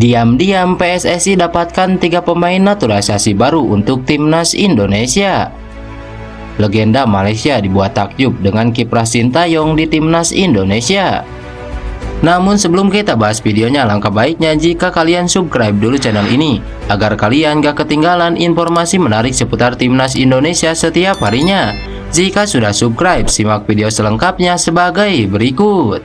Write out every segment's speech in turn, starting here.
Diam-diam PSSI dapatkan 3 pemain naturalisasi baru untuk timnas Indonesia. Legenda Malaysia dibuat takjub dengan kiprah Sintayong di timnas Indonesia. Namun sebelum kita bahas videonya, alangkah baiknya jika kalian subscribe dulu channel ini agar kalian gak ketinggalan informasi menarik seputar timnas Indonesia setiap harinya. Jika sudah subscribe, simak video selengkapnya sebagai berikut.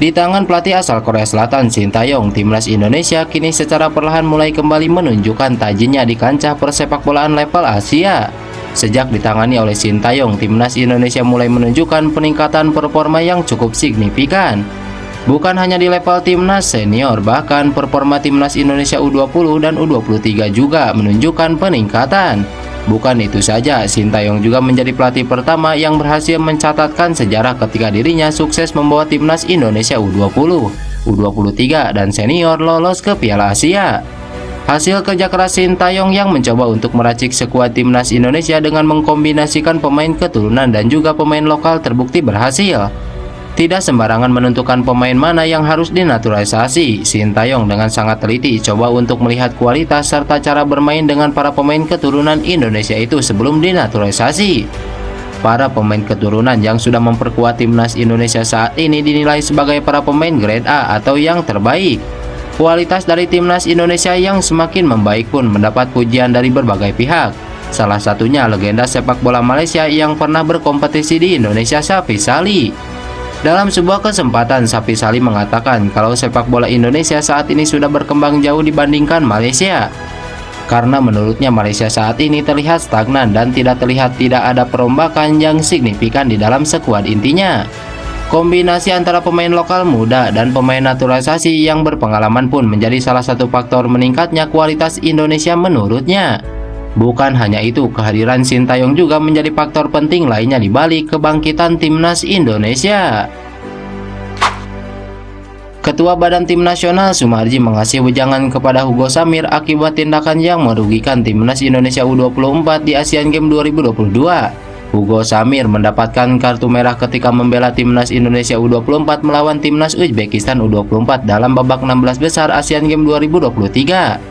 Di tangan pelatih asal Korea Selatan Sintayong, timnas Indonesia kini secara perlahan mulai kembali menunjukkan tajinya di kancah persepakbolaan level Asia. Sejak ditangani oleh Sintayong, timnas Indonesia mulai menunjukkan peningkatan performa yang cukup signifikan. Bukan hanya di level timnas senior, bahkan performa timnas Indonesia U20 dan U23 juga menunjukkan peningkatan. Bukan itu saja, Sintayong juga menjadi pelatih pertama yang berhasil mencatatkan sejarah ketika dirinya sukses membawa timnas Indonesia U20, U23, dan senior lolos ke Piala Asia. Hasil kerja keras Sintayong yang mencoba untuk meracik skuad timnas Indonesia dengan mengkombinasikan pemain keturunan dan juga pemain lokal terbukti berhasil. Tidak sembarangan menentukan pemain mana yang harus dinaturalisasi. Sintayong dengan sangat teliti coba untuk melihat kualitas serta cara bermain dengan para pemain keturunan Indonesia itu sebelum dinaturalisasi. Para pemain keturunan yang sudah memperkuat timnas Indonesia saat ini dinilai sebagai para pemain grade A atau yang terbaik. Kualitas dari timnas Indonesia yang semakin membaik pun mendapat pujian dari berbagai pihak. Salah satunya legenda sepak bola Malaysia yang pernah berkompetisi di Indonesia, Safis Ali. Dalam sebuah kesempatan, Safis Ali mengatakan kalau sepak bola Indonesia saat ini sudah berkembang jauh dibandingkan Malaysia. Karena menurutnya Malaysia saat ini terlihat stagnan dan tidak ada perombakan yang signifikan di dalam skuad intinya. Kombinasi antara pemain lokal muda dan pemain naturalisasi yang berpengalaman pun menjadi salah satu faktor meningkatnya kualitas Indonesia menurutnya. Bukan hanya itu, kehadiran Sintayong juga menjadi faktor penting lainnya di balik kebangkitan timnas Indonesia. Ketua Badan Tim Nasional Sumarji mengasih wejangan kepada Hugo Samir akibat tindakan yang merugikan timnas Indonesia U24 di Asian Games 2022. Hugo Samir mendapatkan kartu merah ketika membela timnas Indonesia U24 melawan timnas Uzbekistan U24 dalam babak 16 besar Asian Games 2023.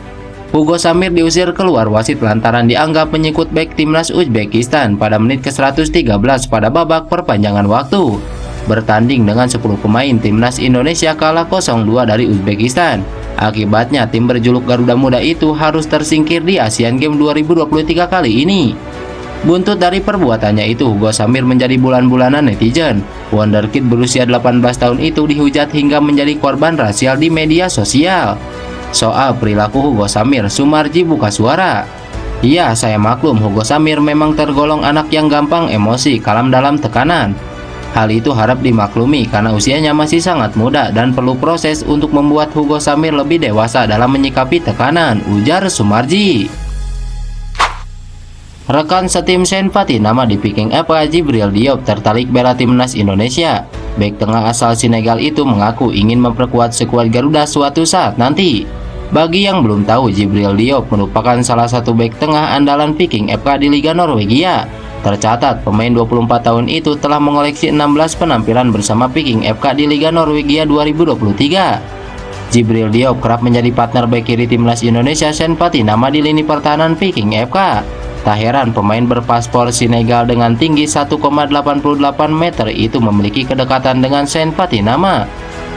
Hugo Samir diusir keluar wasit lantaran dianggap menyikut bek timnas Uzbekistan pada menit ke-113 pada babak perpanjangan waktu. Bertanding dengan 10 pemain, timnas Indonesia kalah 0-2 dari Uzbekistan. Akibatnya tim berjuluk Garuda Muda itu harus tersingkir di Asian Games 2023 kali ini. Buntut dari perbuatannya itu, Hugo Samir menjadi bulan-bulanan netizen. Wonderkid berusia 18 tahun itu dihujat hingga menjadi korban rasial di media sosial. Soal perilaku Hugo Samir, Sumarji buka suara. "Iya, saya maklum Hugo Samir memang tergolong anak yang gampang emosi, kalem dalam tekanan. Hal itu harap dimaklumi karena usianya masih sangat muda dan perlu proses untuk membuat Hugo Samir lebih dewasa dalam menyikapi tekanan," ujar Sumarji. Rekan setim Sen Fatinama di Peking FA, Djibril Diop tertarik bela timnas Indonesia. Bek tengah asal Senegal itu mengaku ingin memperkuat skuad Garuda suatu saat nanti. Bagi yang belum tahu, Djibril Diop merupakan salah satu bek tengah andalan Viking FK di Liga Norwegia. Tercatat, pemain 24 tahun itu telah mengoleksi 16 penampilan bersama Viking FK di Liga Norwegia 2023. Djibril Diop kerap menjadi partner bek kiri timnas Indonesia Sen Fatinama di lini pertahanan Viking FK. Tak heran pemain berpaspor Senegal dengan tinggi 1,88 meter itu memiliki kedekatan dengan Sen Fatinama.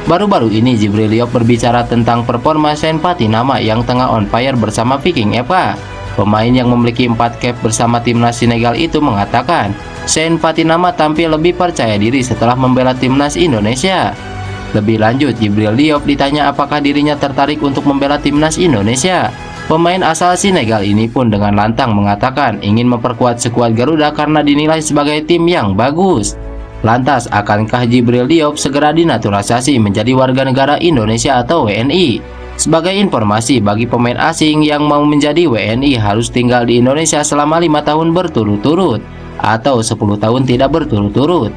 Baru-baru ini Djibril Diop berbicara tentang performa Sen Fatinama yang tengah on fire bersama Viking FK. Pemain yang memiliki 4 cap bersama timnas Senegal itu mengatakan Sen Fatinama tampil lebih percaya diri setelah membela timnas Indonesia. Lebih lanjut, Djibril Diop ditanya apakah dirinya tertarik untuk membela timnas Indonesia. Pemain asal Senegal ini pun dengan lantang mengatakan ingin memperkuat skuad Garuda karena dinilai sebagai tim yang bagus. Lantas, akankah Djibril Diop segera dinaturalisasi menjadi warga negara Indonesia atau WNI? Sebagai informasi, bagi pemain asing yang mau menjadi WNI harus tinggal di Indonesia selama 5 tahun berturut-turut atau 10 tahun tidak berturut-turut.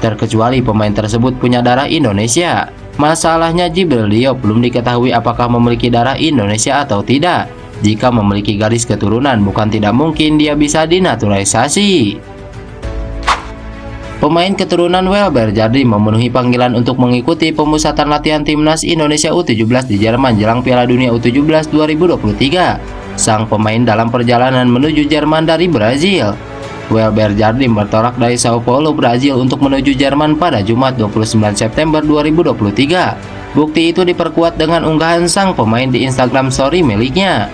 Terkecuali pemain tersebut punya darah Indonesia. Masalahnya Djibril Diop belum diketahui apakah memiliki darah Indonesia atau tidak. Jika memiliki garis keturunan, bukan tidak mungkin dia bisa dinaturalisasi. Pemain keturunan Welber Jardim memenuhi panggilan untuk mengikuti pemusatan latihan timnas Indonesia U17 di Jerman jelang Piala Dunia U17 2023. Sang pemain dalam perjalanan menuju Jerman dari Brazil. Welber Jardim bertolak dari Sao Paulo, Brazil untuk menuju Jerman pada Jumat 29 September 2023. Bukti itu diperkuat dengan unggahan sang pemain di Instagram Story miliknya.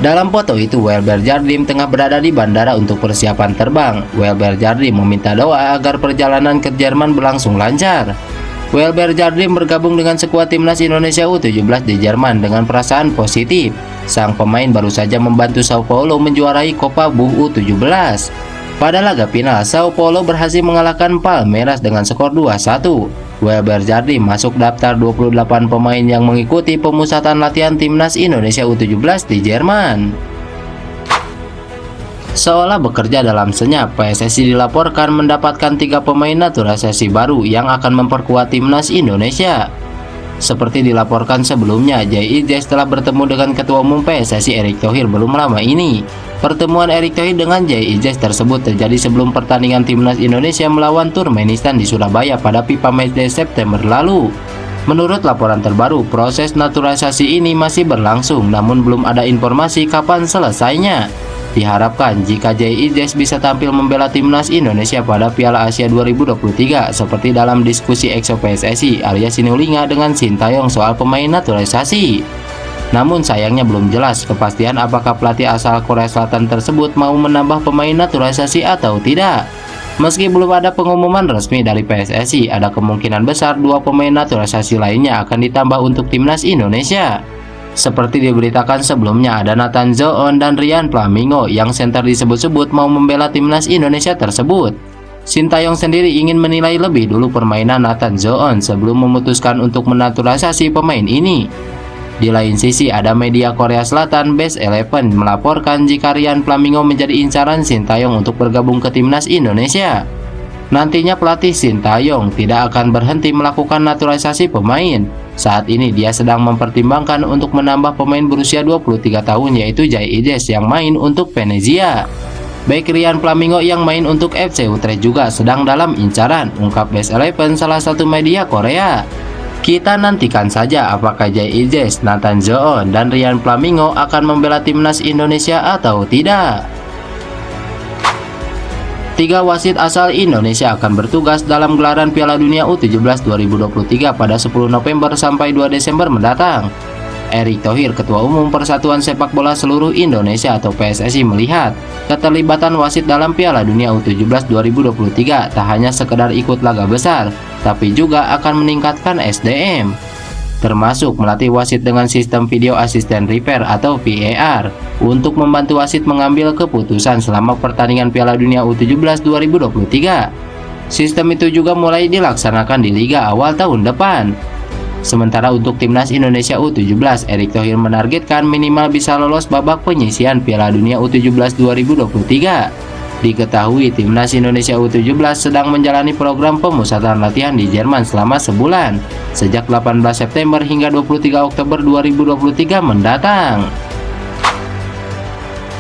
Dalam foto itu, Welber Jardim tengah berada di bandara untuk persiapan terbang. Welber Jardim meminta doa agar perjalanan ke Jerman berlangsung lancar. Welber Jardim bergabung dengan skuad timnas Indonesia U17 di Jerman dengan perasaan positif. Sang pemain baru saja membantu Sao Paulo menjuarai Copa BUH U17. Pada laga final, Sao Paulo berhasil mengalahkan Palmeiras dengan skor 2-1. Welber Jardim masuk daftar 28 pemain yang mengikuti pemusatan latihan timnas Indonesia U17 di Jerman. Seolah bekerja dalam senyap, PSSI dilaporkan mendapatkan 3 pemain naturalisasi baru yang akan memperkuat timnas Indonesia. Seperti dilaporkan sebelumnya, JIJ telah bertemu dengan Ketua Umum PSSI Erick Thohir belum lama ini. Pertemuan Erick Thohir dengan JIJ tersebut terjadi sebelum pertandingan timnas Indonesia melawan Turkmenistan di Surabaya pada FIFA Matchday September lalu. Menurut laporan terbaru, proses naturalisasi ini masih berlangsung, namun belum ada informasi kapan selesainya. Diharapkan jika JIJ bisa tampil membela timnas Indonesia pada Piala Asia 2023 seperti dalam diskusi EXO PSSI Arya Sinulinga dengan Sintayong soal pemain naturalisasi. Namun sayangnya belum jelas kepastian apakah pelatih asal Korea Selatan tersebut mau menambah pemain naturalisasi atau tidak. Meski belum ada pengumuman resmi dari PSSI, ada kemungkinan besar 2 pemain naturalisasi lainnya akan ditambah untuk timnas Indonesia. Seperti diberitakan sebelumnya, ada Nathan Zoon dan Ryan Flamingo yang center disebut-sebut mau membela timnas Indonesia tersebut. Sintayong sendiri ingin menilai lebih dulu permainan Nathan Zoon sebelum memutuskan untuk menaturalisasi pemain ini. Di lain sisi, ada media Korea Selatan Best Eleven melaporkan jika Ryan Flamingo menjadi incaran Sintayong untuk bergabung ke timnas Indonesia. Nantinya pelatih Sintayong tidak akan berhenti melakukan naturalisasi pemain. Saat ini dia sedang mempertimbangkan untuk menambah pemain berusia 23 tahun yaitu JIJ yang main untuk Venezia. Baik Ryan Flamingo yang main untuk FC Utrecht juga sedang dalam incaran, ungkap Best Eleven salah satu media Korea. Kita nantikan saja apakah JIJ, Nathan Zoon, dan Ryan Flamingo akan membela timnas Indonesia atau tidak. 3 wasit asal Indonesia akan bertugas dalam gelaran Piala Dunia U17 2023 pada 10 November sampai 2 Desember mendatang. Erick Thohir, Ketua Umum Persatuan Sepak Bola Seluruh Indonesia atau PSSI melihat keterlibatan wasit dalam Piala Dunia U17 2023 tak hanya sekedar ikut laga besar, tapi juga akan meningkatkan SDM, termasuk melatih wasit dengan sistem video assistant repair atau VAR untuk membantu wasit mengambil keputusan selama pertandingan Piala Dunia U17 2023. Sistem itu juga mulai dilaksanakan di Liga awal tahun depan. Sementara untuk timnas Indonesia U17, Erick Thohir menargetkan minimal bisa lolos babak penyisihan Piala Dunia U17 2023. Diketahui timnas Indonesia U17 sedang menjalani program pemusatan latihan di Jerman selama sebulan, sejak 18 September hingga 23 Oktober 2023 mendatang.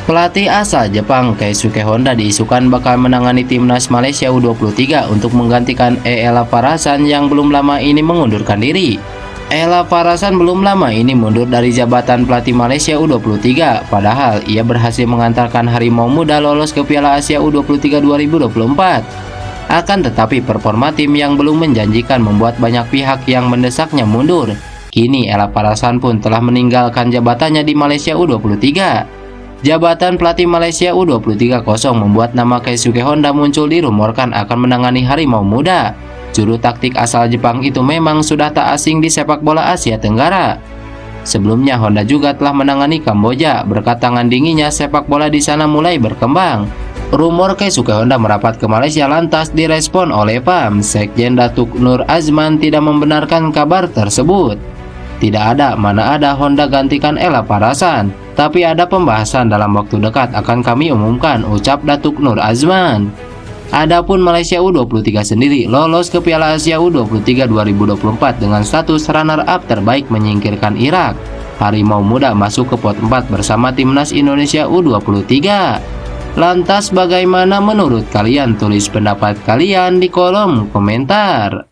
Pelatih asal Jepang Keisuke Honda diisukan bakal menangani timnas Malaysia U23 untuk menggantikan Ella Farasan yang belum lama ini mengundurkan diri. Ella Farasan belum lama ini mundur dari jabatan pelatih Malaysia U23, padahal ia berhasil mengantarkan Harimau Muda lolos ke Piala Asia U23 2024. Akan tetapi performa tim yang belum menjanjikan membuat banyak pihak yang mendesaknya mundur. Kini Ella Farasan pun telah meninggalkan jabatannya di Malaysia U23. Jabatan pelatih Malaysia U23 kosong membuat nama Keisuke Honda muncul dirumorkan akan menangani Harimau Muda. Juru taktik asal Jepang itu memang sudah tak asing di sepak bola Asia Tenggara. Sebelumnya Honda juga telah menangani Kamboja, berkat tangan dinginnya sepak bola di sana mulai berkembang. Rumor Keisuke Honda merapat ke Malaysia lantas direspon oleh PAM. Sekjen Datuk Nur Azman tidak membenarkan kabar tersebut. Tidak ada, mana ada Honda gantikan Ella Farasan. Tapi ada pembahasan dalam waktu dekat akan kami umumkan, ucap Datuk Nur Azman. Adapun Malaysia U23 sendiri lolos ke Piala Asia U23 2024 dengan status runner-up terbaik menyingkirkan Irak. Harimau Muda masuk ke pot 4 bersama Timnas Indonesia U23. Lantas bagaimana menurut kalian? Tulis pendapat kalian di kolom komentar.